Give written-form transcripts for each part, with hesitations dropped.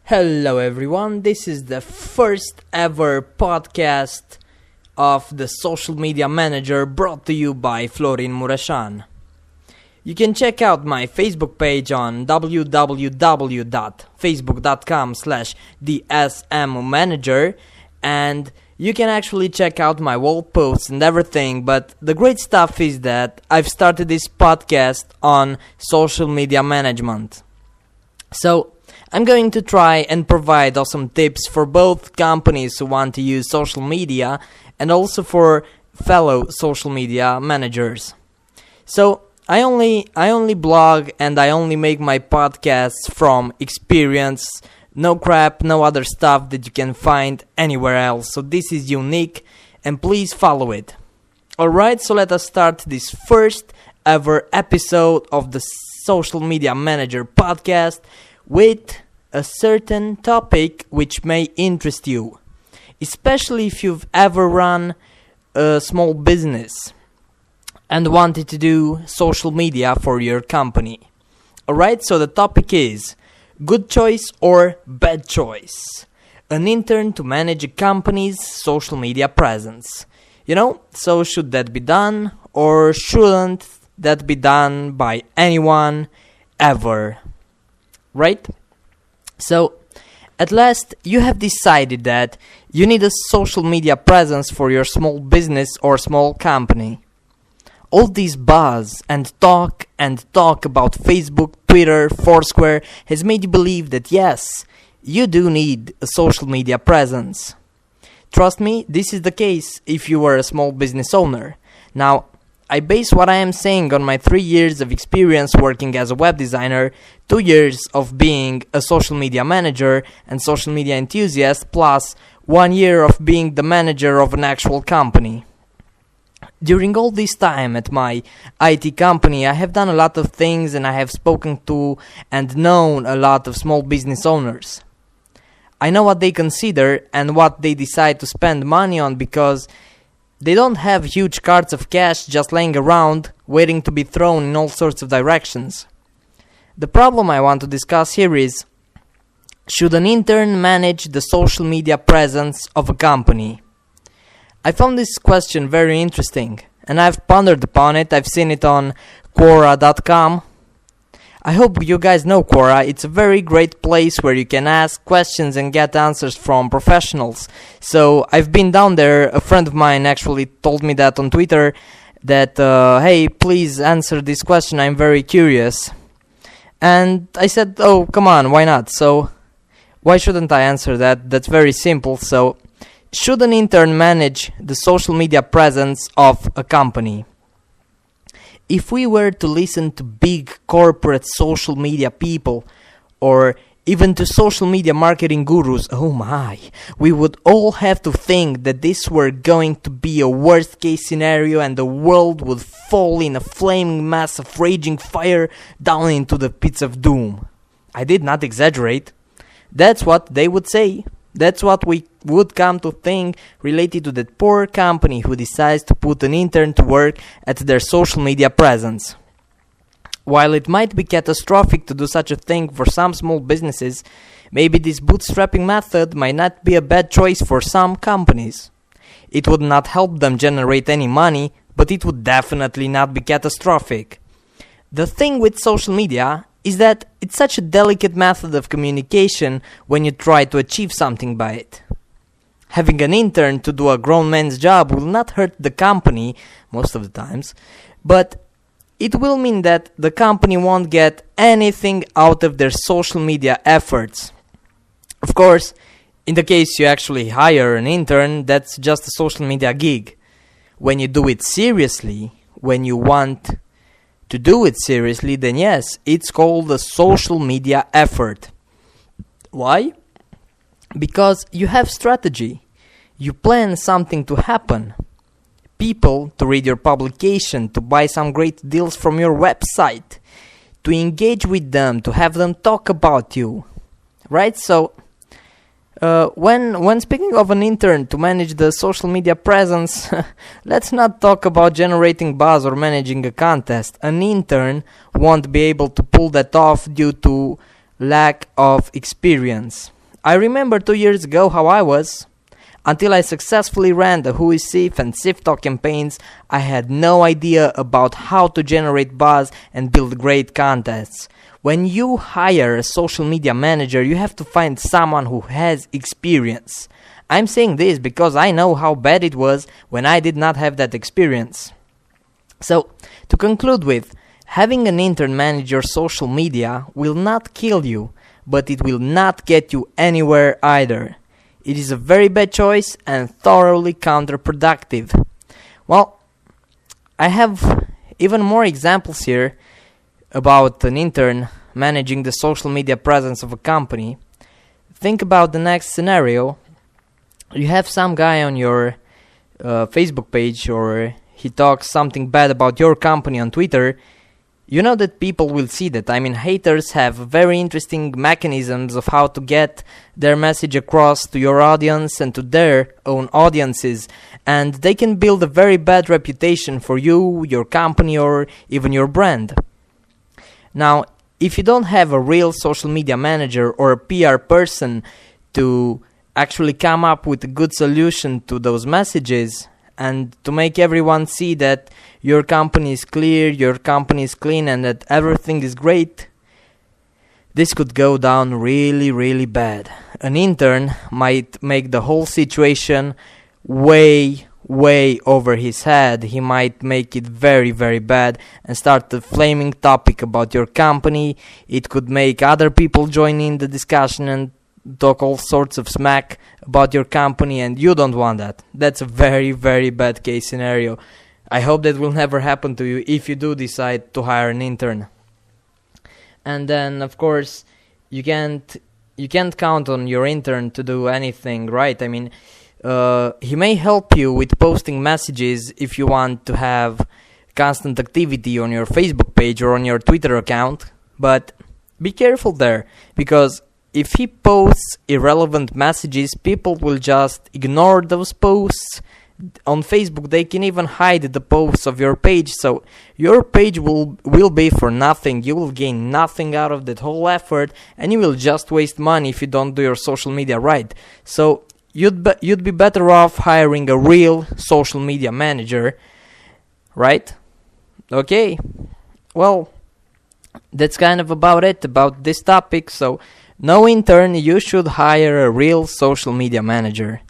Hello everyone, this is the first ever podcast of the Social Media Manager brought to you by Florin Mureșan. You can check out my Facebook page on www.facebook.com/thesmmanager and you can actually check out my wall posts and everything, but the great stuff is that I've started this podcast on social media management. So, I'm going to try and provide awesome tips for both companies who want to use social media and also for fellow social media managers. So, I only blog and I only make my podcasts from experience, no crap, no other stuff that you can find anywhere else. So this is unique and please follow it. Alright, so let us start this first ever episode of the Social Media Manager podcast with a certain topic which may interest you, especially if you've ever run a small business and wanted to do social media for your company. Alright, so the topic is good choice or bad choice. An intern to manage a company's social media presence. So should that be done or shouldn't that be done by anyone ever? Right? So, at last, you have decided that you need a social media presence for your small business or small company. All this buzz and talk about Facebook, Twitter, Foursquare has made you believe that yes, you do need a social media presence. Trust me, this is the case if you are a small business owner. Now, I base what I am saying on my 3 years of experience working as a web designer, 2 years of being a social media manager and social media enthusiast, plus 1 year of being the manager of an actual company. During all this time at my IT company, I have done a lot of things and I have spoken to and known a lot of small business owners. I know what they consider and what they decide to spend money on because they don't have huge carts of cash just laying around, waiting to be thrown in all sorts of directions. The problem I want to discuss here is, should an intern manage the social media presence of a company? I found this question very interesting, and I've pondered upon it. I've seen it on Quora.com. I hope you guys know Quora. It's a very great place where you can ask questions and get answers from professionals. So I've been down there. A friend of mine actually told me that on Twitter that, hey, please answer this question. I'm very curious. And I said, oh, come on, why not? So why shouldn't I answer that? That's very simple. So should an intern manage the social media presence of a company? If we were to listen to big corporate social media people or even to social media marketing gurus, oh my, we would all have to think that this were going to be a worst case scenario and the world would fall in a flaming mass of raging fire down into the pits of doom. I did not exaggerate. That's what they would say. That's what we would come to think related to that poor company who decides to put an intern to work at their social media presence. While it might be catastrophic to do such a thing for some small businesses, maybe this bootstrapping method might not be a bad choice for some companies. It would not help them generate any money, but it would definitely not be catastrophic. The thing with social media is that it's such a delicate method of communication when you try to achieve something by it. Having an intern to do a grown man's job will not hurt the company, most of the times, but it will mean that the company won't get anything out of their social media efforts. Of course, in the case you actually hire an intern, that's just a social media gig. When you do it seriously, when you want to do it seriously, then yes, it's called a social media effort. Why? Because you have strategy. You plan something to happen. People to read your publication, to buy some great deals from your website, to engage with them, to have them talk about you. Right? So, when speaking of an intern to manage the social media presence, let's not talk about generating buzz or managing a contest. An intern won't be able to pull that off due to lack of experience. I remember 2 years ago how I was. Until I successfully ran the Who is Sif and Sif Talk campaigns, I had no idea about how to generate buzz and build great contests. When you hire a social media manager, you have to find someone who has experience. I'm saying this because I know how bad it was when I did not have that experience. So, to conclude with, having an intern manage your social media will not kill you, but it will not get you anywhere either. It is a very bad choice and thoroughly counterproductive. Well, I have even more examples here about an intern managing the social media presence of a company. Think about the next scenario. You have some guy on your Facebook page, or he talks something bad about your company on Twitter. You know that people will see that. I mean, haters have very interesting mechanisms of how to get their message across to your audience and to their own audiences. And they can build a very bad reputation for you, your company, or even your brand. Now, if you don't have a real social media manager or a PR person to actually come up with a good solution to those messages, and to make everyone see that your company is clear, your company is clean, and that everything is great, this could go down really, really bad. An intern might make the whole situation way over his head. He might make it very, very bad and start a flaming topic about your company. It could make other people join in the discussion and talk all sorts of smack about your company, and you don't want that. That's a very, very bad case scenario. I hope that will never happen to you if you do decide to hire an intern. And then, of course, you can't count on your intern to do anything, right? I mean, he may help you with posting messages if you want to have constant activity on your Facebook page or on your Twitter account, but be careful there, because if he posts irrelevant messages, people will just ignore those posts. On Facebook, they can even hide the posts of your page, so your page will be for nothing. You will gain nothing out of that whole effort, and you will just waste money if you don't do your social media right. So you'd be better off hiring a real social media manager, right? Okay, well, that's kind of about it about this topic. So no intern, you should hire a real social media manager.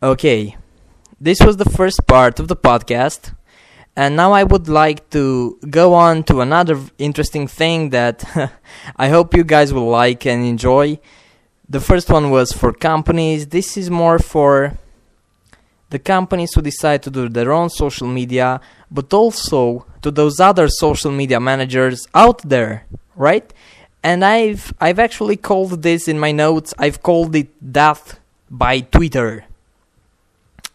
Okay, this was the first part of the podcast, and now I would like to go on to another interesting thing that I hope you guys will like and enjoy. The first one was for companies. This is more for the companies who decide to do their own social media, but also to those other social media managers out there, right? And I've actually called this in my notes, I've called it Death by Twitter.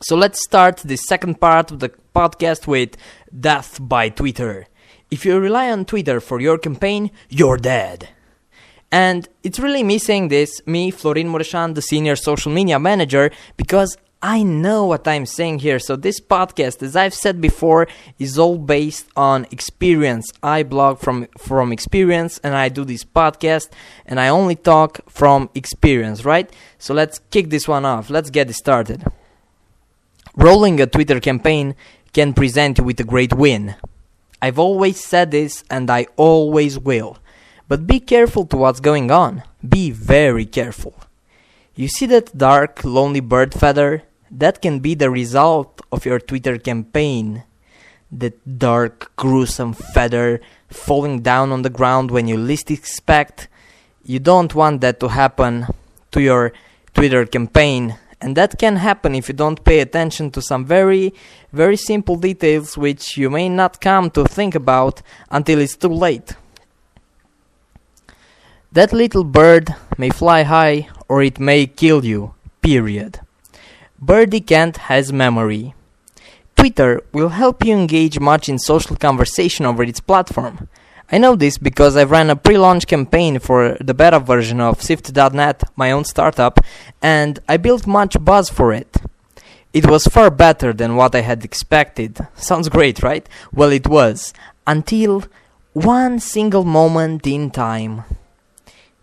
So let's start the second part of the podcast with Death by Twitter. If you rely on Twitter for your campaign, you're dead. And it's really me saying this, me, Florin Mureșan, the senior social media manager, because I know what I'm saying here. So this podcast, as I've said before, is all based on experience. I blog from experience, and I do this podcast, and I only talk from experience, right? So let's kick this one off. Let's get it started. Rolling a Twitter campaign can present you with a great win. I've always said this, and I always will. But be careful to what's going on. Be very careful. You see that dark, lonely bird feather? That can be the result of your Twitter campaign. That dark, gruesome feather falling down on the ground when you least expect. You don't want that to happen to your Twitter campaign. And that can happen if you don't pay attention to some very, very simple details which you may not come to think about until it's too late. That little bird may fly high or it may kill you, period. Birdie Kent has memory. Twitter will help you engage much in social conversation over its platform. I know this because I've ran a pre-launch campaign for the beta version of Sift.net, my own startup, and I built much buzz for it. It was far better than what I had expected. Sounds great, right? Well, it was. Until one single moment in time.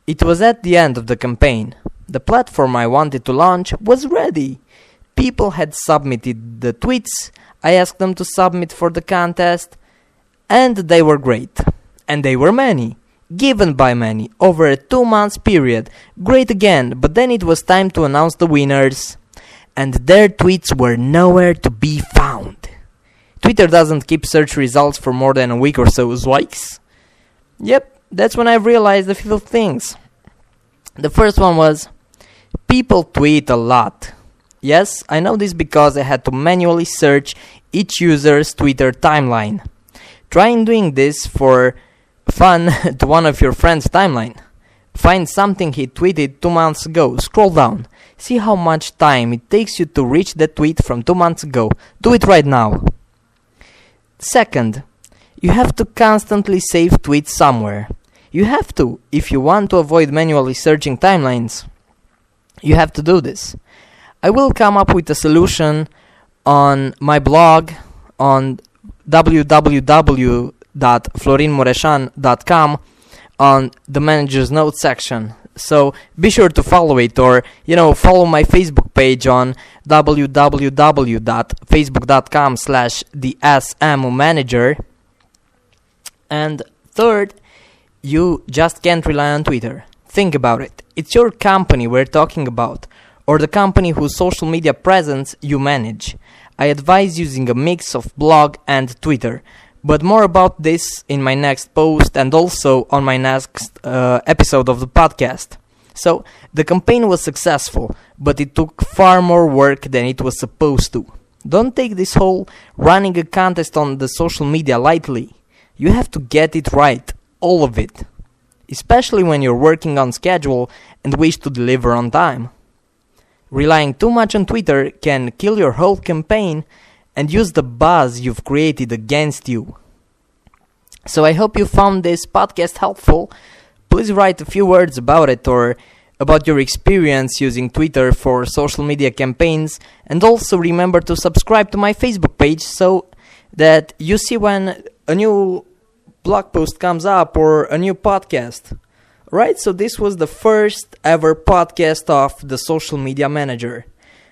It was at the end of the campaign. The platform I wanted to launch was ready. People had submitted the tweets I asked them to submit for the contest, and they were great. And they were many, given by many, over a 2-month period. Great again, but then it was time to announce the winners, and their tweets were nowhere to be found. Twitter doesn't keep search results for more than a week or so, Zwikes. Yep, that's when I realized a few things. The first one was, people tweet a lot. Yes, I know this because I had to manually search each user's Twitter timeline. Try doing this for fun to one of your friends' timeline. Find something he tweeted 2 months ago, scroll down, see how much time it takes you to reach that tweet from 2 months ago. Do it right now. Second, you have to constantly save tweets somewhere. You have to, if you want to avoid manually searching timelines. You have to do this. I will come up with a solution on my blog on www.florinmureșan.com on the manager's notes section. So be sure to follow it, or follow my Facebook page on www.facebook.com/thesmmanager. And third, you just can't rely on Twitter. Think about it. It's your company we're talking about, or the company whose social media presence you manage. I advise using a mix of blog and Twitter, but more about this in my next post and also on my next episode of the podcast. So, the campaign was successful, but it took far more work than it was supposed to. Don't take this whole running a contest on the social media lightly. You have to get it right, all of it. Especially when you're working on schedule and wish to deliver on time. Relying too much on Twitter can kill your whole campaign and use the buzz you've created against you. So I hope you found this podcast helpful. Please write a few words about it, or about your experience using Twitter for social media campaigns, and also remember to subscribe to my Facebook page so that you see when a new blog post comes up or a new podcast. Right, so this was the first ever podcast of the Social Media Manager.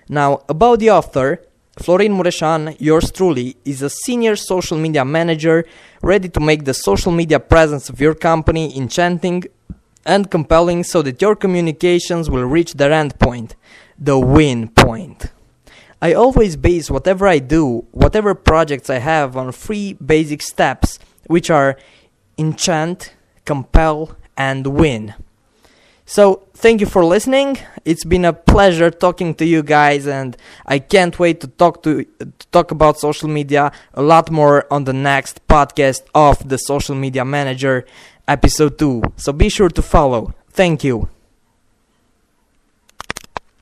Now, about the author, Florin Mureșan, yours truly, is a senior social media manager ready to make the social media presence of your company enchanting and compelling so that your communications will reach their end point, the win point. I always base whatever I do, whatever projects I have, on 3 basic steps, which are enchant, compel, and win. So, thank you for listening. It's been a pleasure talking to you guys, and I can't wait to talk about social media a lot more on the next podcast of the Social Media Manager, episode 2. So be sure to follow. Thank you.